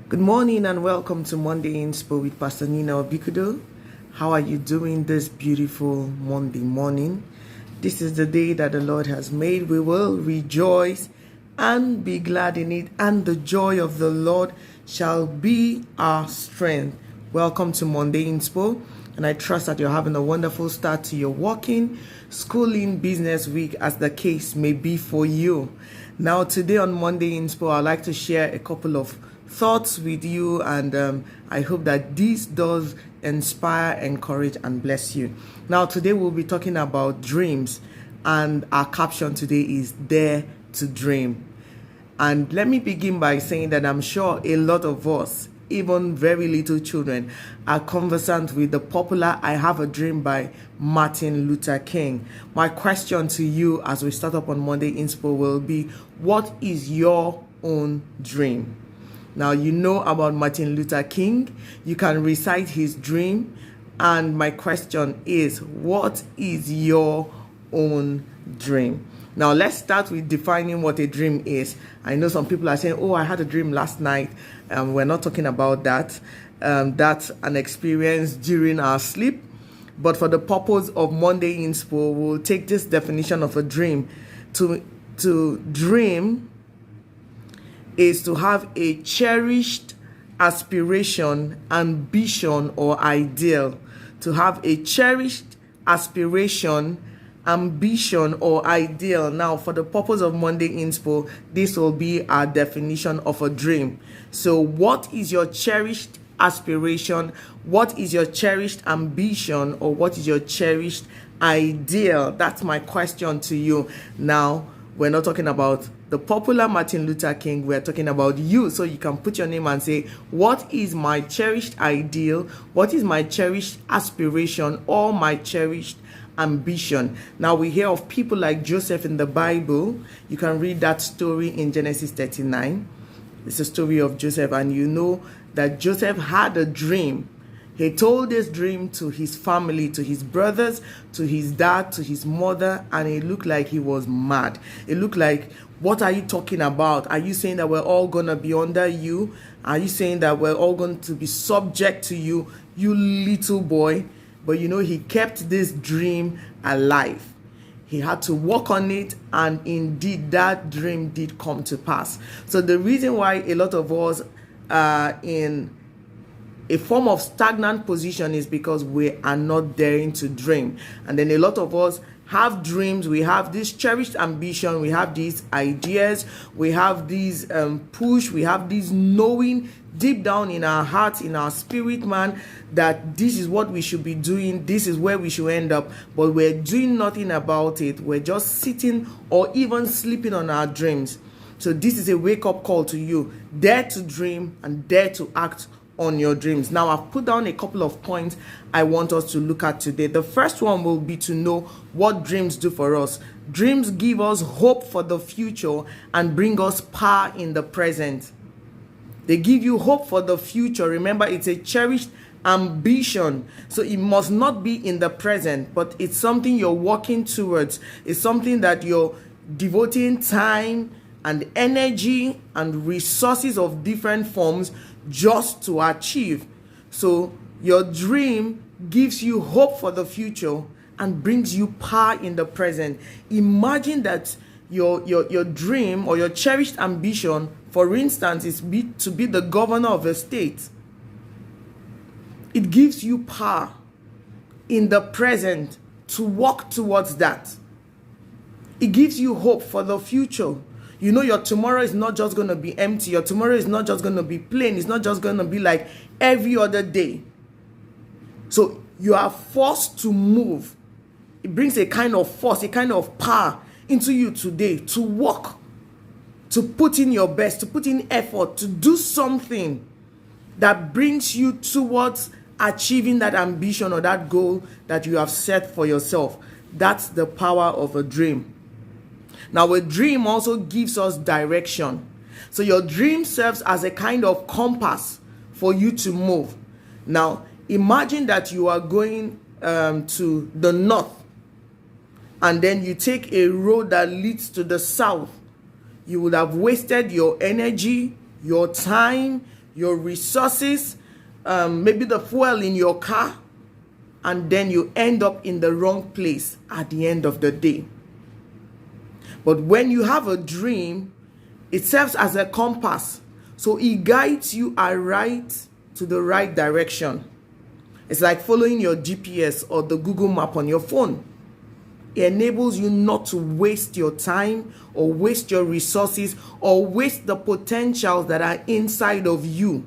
Good morning and welcome to Monday Inspo with Pastor Nina Obikudo. How are you doing this beautiful Monday morning? This is the day that the Lord has made. We will rejoice and be glad in it, and the joy of the Lord shall be our strength. Welcome to Monday Inspo, and I trust that you're having a wonderful start to your working, schooling, business week, as the case may be for you. Now, today on Monday Inspo, I'd like to share a couple of thoughts with you, and I hope that this does inspire, encourage, and bless you. Now, today we'll be talking about dreams, and our caption today is Dare to Dream. And let me begin by saying that I'm sure a lot of us, even very little children, are conversant with the popular I Have a Dream by Martin Luther King. My question to you as we start up on Monday Inspo will be, what is your own dream? Now, you know about Martin Luther King. You can recite his dream. And my question is, what is your own dream? Now, let's start with defining what a dream is. I know some people are saying, oh, I had a dream last night. We're not talking about that. That's an experience during our sleep. But for the purpose of Monday Inspo, we'll take this definition of a dream. To dream is to have a cherished aspiration, ambition, or ideal. To have a cherished aspiration, ambition, or ideal. Now, for the purpose of Monday Inspo, this will be our definition of a dream. So, what is your cherished aspiration? What is your cherished ambition? Or what is your cherished ideal? That's my question to you. Now, we're not talking about the popular Martin Luther King. We're talking about you. So you can put your name and say, what is my cherished ideal? What is my cherished aspiration or my cherished ambition? Now, we hear of people like Joseph in the Bible. You can read that story in Genesis 39. It's the story of Joseph, and you know that Joseph had a dream. He told this dream to his family, to his brothers, to his dad, to his mother, and it looked like he was mad. It looked like, what are you talking about? Are you saying that we're all going to be under you? Are you saying that we're all going to be subject to you, you little boy? But you know, he kept this dream alive. He had to work on it, and indeed that dream did come to pass. So the reason why a lot of us are in a form of stagnant position is because we are not daring to dream. And then a lot of us have dreams, we have this cherished ambition, we have these ideas, we have these push, we have this knowing deep down in our hearts, in our spirit, man, that this is what we should be doing, this is where we should end up, but we're doing nothing about it. We're just sitting or even sleeping on our dreams. So this is a wake-up call to you. Dare to dream and dare to act on your dreams. Now, I've put down a couple of points I want us to look at today. The first one will be to know what dreams do for us. Dreams give us hope for the future and bring us power in the present. They give you hope for the future. Remember, it's a cherished ambition. So it must not be in the present, but it's something you're working towards. It's something that you're devoting time and energy and resources of different forms just to achieve. So your dream gives you hope for the future and brings you power in the present. Imagine that your dream or your cherished ambition, for instance, is to be the governor of a state. It gives you power in the present to walk towards that. It gives you hope for the future. You know, your tomorrow is not just going to be empty. Your tomorrow is not just going to be plain. It's not just going to be like every other day. So you are forced to move. It brings a kind of force, a kind of power into you today to work, to put in your best, to put in effort, to do something that brings you towards achieving that ambition or that goal that you have set for yourself. That's the power of a dream. Now, a dream also gives us direction. So your dream serves as a kind of compass for you to move. Now, imagine that you are going to the north, and then you take a road that leads to the south. You would have wasted your energy, your time, your resources, maybe the fuel in your car, and then you end up in the wrong place at the end of the day. But when you have a dream, it serves as a compass. So it guides you aright to the right direction. It's like following your GPS or the Google map on your phone. It enables you not to waste your time or waste your resources or waste the potentials that are inside of you,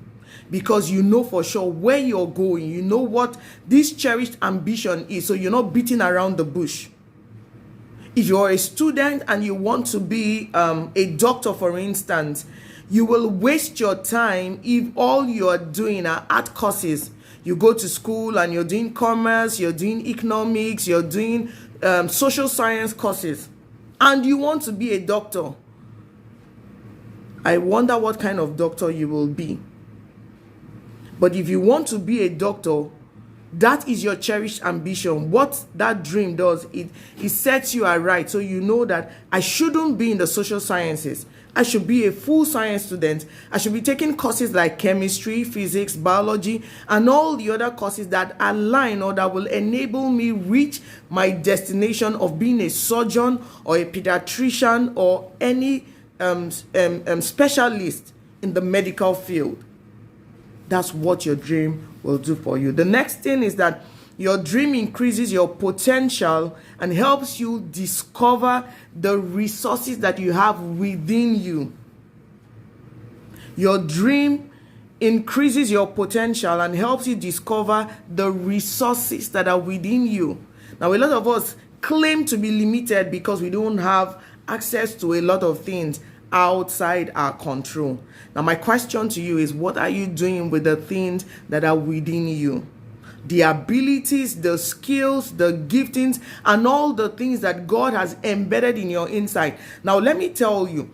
because you know for sure where you're going. You know what this cherished ambition is, so you're not beating around the bush. If you're a student and you want to be a doctor, for instance, you will waste your time if all you're doing are art courses. You go to school and you're doing commerce, you're doing economics, you're doing social science courses, and you want to be a doctor. I wonder what kind of doctor you will be. But if you want to be a doctor, that is your cherished ambition. What that dream does, it sets you aright. So you know that I shouldn't be in the social sciences. I should be a full science student. I should be taking courses like chemistry, physics, biology, and all the other courses that align or that will enable me reach my destination of being a surgeon or a pediatrician or any specialist in the medical field. That's what your dream will do for you. The next thing is that your dream increases your potential and helps you discover the resources that you have within you. Your dream increases your potential and helps you discover the resources that are within you. Now, a lot of us claim to be limited because we don't have access to a lot of things outside our control. Now, my question to you is, what are you doing with the things that are within you? The abilities, the skills, the giftings, and all the things that God has embedded in your inside. Now, let me tell you,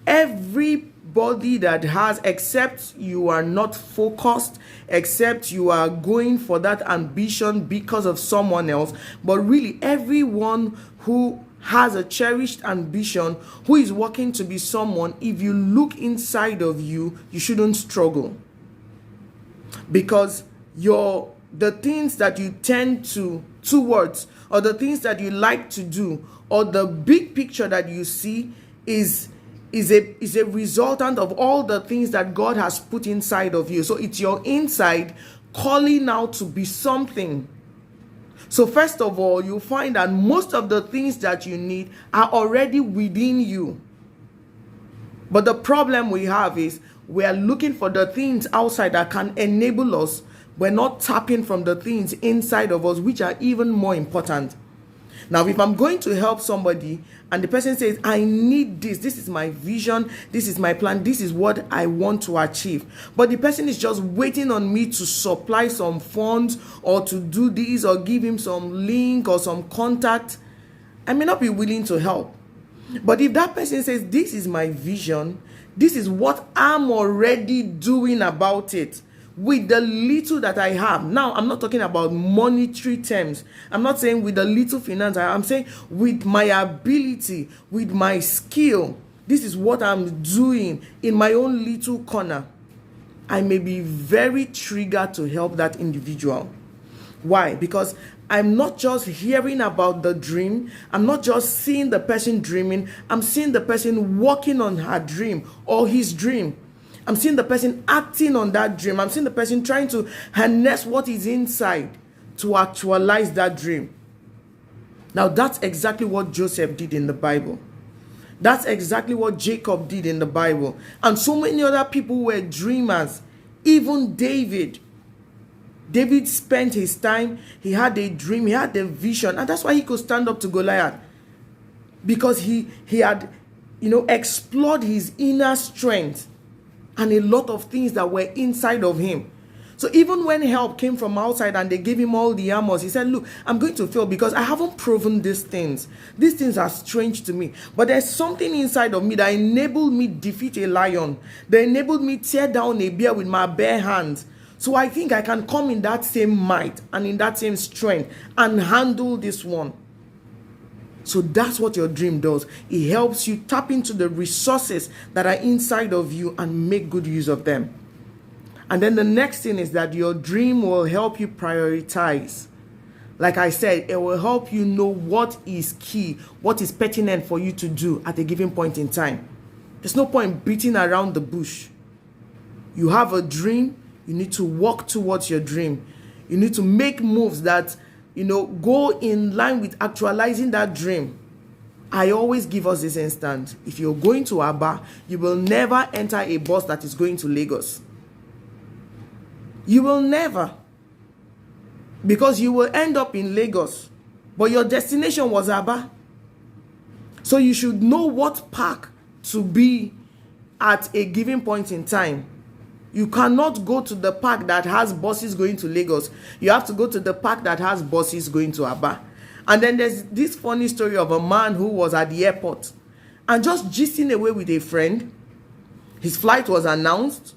everybody that has, except you are not focused, except you are going for that ambition because of someone else, but really everyone who has a cherished ambition, who is working to be someone, if you look inside of you, you shouldn't struggle. Because the things that you tend towards, or the things that you like to do, or the big picture that you see is a resultant of all the things that God has put inside of you. So it's your inside calling out to be something. So first of all, you'll find that most of the things that you need are already within you. But the problem we have is we are looking for the things outside that can enable us. We're not tapping from the things inside of us, which are even more important. Now, if I'm going to help somebody and the person says, I need this is my vision, this is my plan, this is what I want to achieve, but the person is just waiting on me to supply some funds or to do this or give him some link or some contact, I may not be willing to help. But if that person says, this is my vision, this is what I'm already doing about it, with the little that I have. Now, I'm not talking about monetary terms. I'm not saying with the little finance. I'm saying with my ability, with my skill. This is what I'm doing in my own little corner. I may be very triggered to help that individual. Why? Because I'm not just hearing about the dream. I'm not just seeing the person dreaming. I'm seeing the person working on her dream or his dream. I'm seeing the person acting on that dream. I'm seeing the person trying to harness what is inside to actualize that dream. Now, that's exactly what Joseph did in the Bible. That's exactly what Jacob did in the Bible. And so many other people were dreamers. Even David. David spent his time, he had a dream, he had a vision. And that's why he could stand up to Goliath. Because he had, explored his inner strength. And a lot of things that were inside of him. So even when help came from outside and they gave him all the armors, he said, look, I'm going to fail because I haven't proven these things. These things are strange to me. But there's something inside of me that enabled me defeat a lion. That enabled me tear down a bear with my bare hands. So I think I can come in that same might and in that same strength and handle this one. So that's what your dream does. It helps you tap into the resources that are inside of you and make good use of them. And then the next thing is that your dream will help you prioritize. Like I said, it will help you know what is key, what is pertinent for you to do at a given point in time. There's no point beating around the bush. You have a dream, you need to walk towards your dream. You need to make moves that, go in line with actualizing that dream. I always give us this instance. If you're going to Aba, you will never enter a bus that is going to Lagos. You will never. Because you will end up in Lagos, but your destination was Aba. So you should know what park to be at a given point in time. You cannot go to the park that has buses going to Lagos. You have to go to the park that has buses going to Aba. And then there's this funny story of a man who was at the airport and just gisting away with a friend. His flight was announced.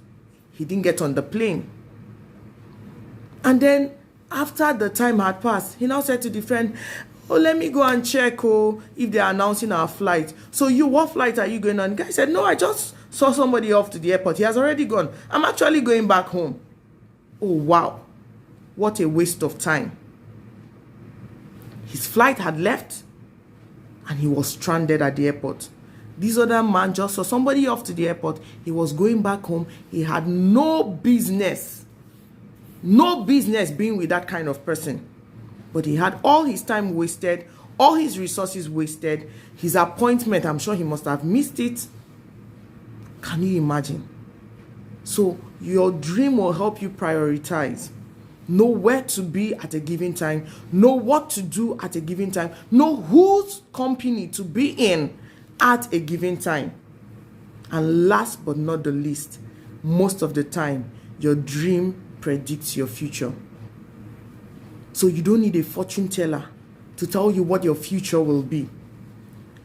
He didn't get on the plane. And then after the time had passed, he now said to the friend, let me go and check if they're announcing our flight. So what flight are you going on? The guy said, no, I just saw somebody off to the airport. He has already gone. I'm actually going back home. Oh, wow. What a waste of time. His flight had left and he was stranded at the airport. This other man just saw somebody off to the airport. He was going back home. He had no business being with that kind of person. But he had all his time wasted, all his resources wasted, his appointment, I'm sure he must have missed it. Can you imagine? So your dream will help you prioritize. Know where to be at a given time. Know what to do at a given time. Know whose company to be in at a given time. And last but not the least, most of the time, your dream predicts your future. So you don't need a fortune teller to tell you what your future will be.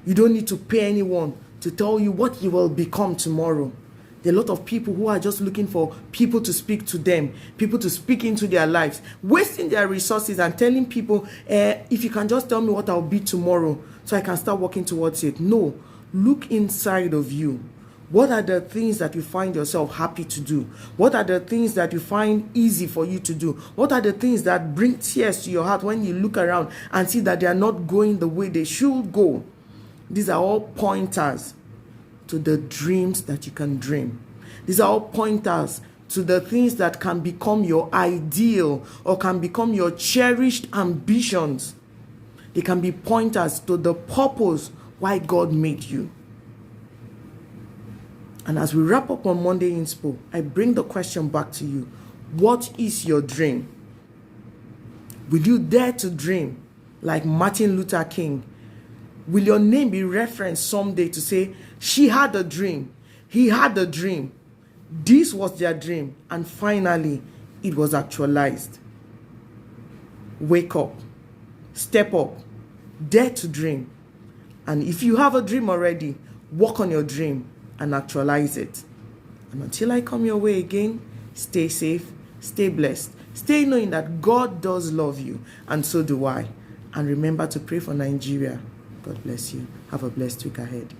You don't need to pay anyone to tell you what you will become tomorrow. There are a lot of people who are just looking for people to speak to them, people to speak into their lives, wasting their resources and telling people, if you can just tell me what I'll be tomorrow so I can start working towards it. No, look inside of you. What are the things that you find yourself happy to do? What are the things that you find easy for you to do? What are the things that bring tears to your heart when you look around and see that they are not going the way they should go? These are all pointers to the dreams that you can dream. These are all pointers to the things that can become your ideal or can become your cherished ambitions. They can be pointers to the purpose why God made you. And as we wrap up on Monday Inspo, I bring the question back to you. What is your dream? Will you dare to dream like Martin Luther King? Will your name be referenced someday to say, she had a dream, he had a dream, this was their dream, and finally it was actualized? Wake up, step up, dare to dream. And if you have a dream already, work on your dream and actualize it. And until I come your way again, stay safe, stay blessed, stay knowing that God does love you, and so do I. And remember to pray for Nigeria. God bless you. Have a blessed week ahead.